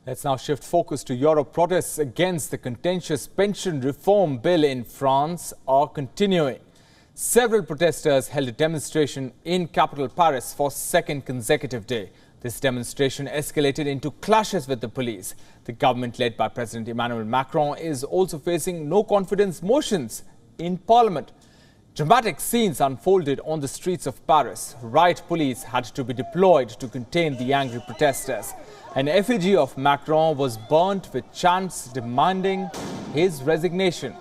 Let's now shift focus to Europe. Protests against the contentious pension reform bill in France are continuing. Several protesters held a demonstration in capital Paris for second consecutive day. This demonstration escalated into clashes with the police. The government led by President Emmanuel Macron is also facing no-confidence motions in parliament. Dramatic scenes unfolded on the streets of Paris. Riot police had to be deployed to contain the angry protesters. An effigy of Macron was burnt with chants demanding his resignation.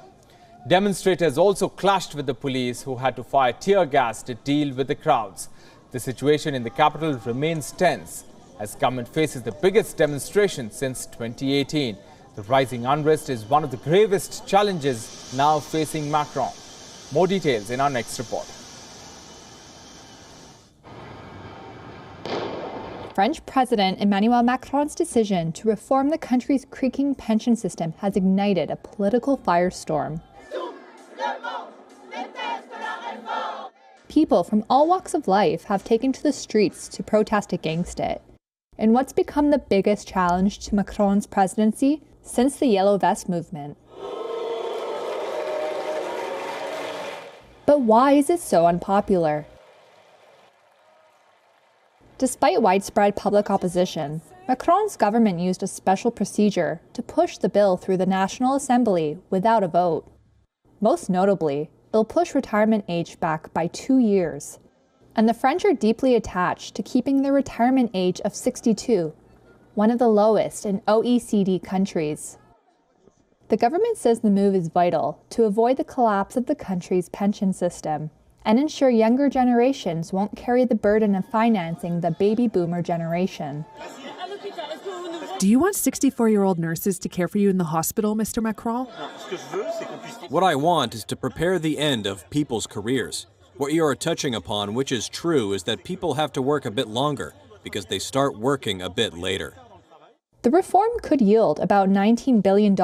Demonstrators also clashed with the police, who had to fire tear gas to deal with the crowds. The situation in the capital remains tense as government faces the biggest demonstration since 2018. The rising unrest is one of the gravest challenges now facing Macron. More details in our next report. French President Emmanuel Macron's decision to reform the country's creaking pension system has ignited a political firestorm. People from all walks of life have taken to the streets to protest against it, in what's become the biggest challenge to Macron's presidency since the Yellow Vest movement. But why is it so unpopular? Despite widespread public opposition, Macron's government used a special procedure to push the bill through the National Assembly without a vote. Most notably, it'll push retirement age back by 2 years. And the French are deeply attached to keeping the retirement age of 62, one of the lowest in OECD countries. The government says the move is vital to avoid the collapse of the country's pension system and ensure younger generations won't carry the burden of financing the baby boomer generation. Do you want 64-year-old nurses to care for you in the hospital, Mr. Macron? What I want is to prepare the end of people's careers. What you are touching upon, which is true, is that people have to work a bit longer because they start working a bit later. The reform could yield about $19 billion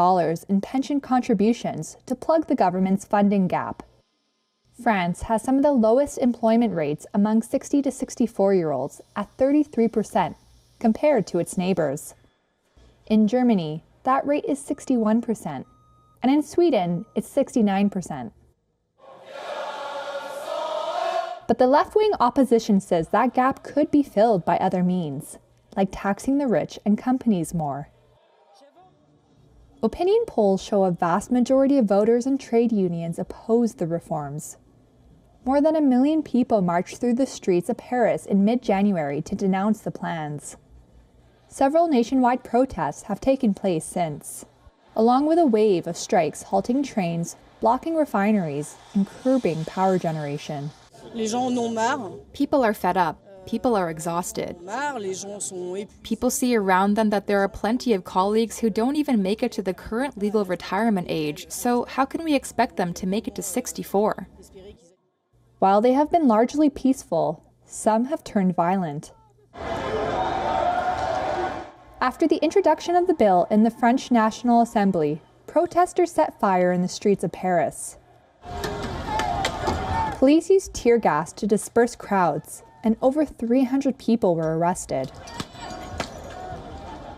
in pension contributions to plug the government's funding gap. France has some of the lowest employment rates among 60 to 64-year-olds at 33%, compared to its neighbors. In Germany, that rate is 61%, and in Sweden, it's 69%. But the left-wing opposition says that gap could be filled by other means, like taxing the rich and companies more. Opinion polls show a vast majority of voters and trade unions oppose the reforms. More than 1 million people marched through the streets of Paris in mid-January to denounce the plans. Several nationwide protests have taken place since, along with a wave of strikes halting trains, blocking refineries, and curbing power generation. People are fed up. People are exhausted. People see around them that there are plenty of colleagues who don't even make it to the current legal retirement age, so how can we expect them to make it to 64? While they have been largely peaceful, some have turned violent. After the introduction of the bill in the French National Assembly, protesters set fire in the streets of Paris. Police used tear gas to disperse crowds, and over 300 people were arrested.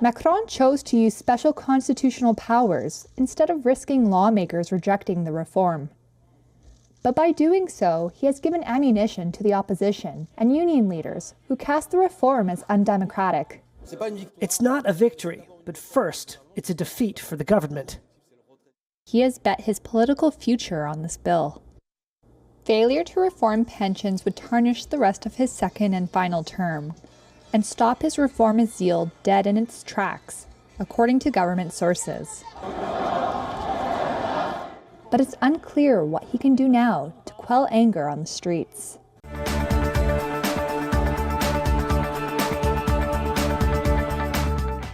Macron chose to use special constitutional powers instead of risking lawmakers rejecting the reform. But by doing so, he has given ammunition to the opposition and union leaders who cast the reform as undemocratic. It's not a victory, but first, it's a defeat for the government. He has bet his political future on this bill. Failure to reform pensions would tarnish the rest of his second and final term, and stop his reformist zeal dead in its tracks, according to government sources. But it's unclear what he can do now to quell anger on the streets.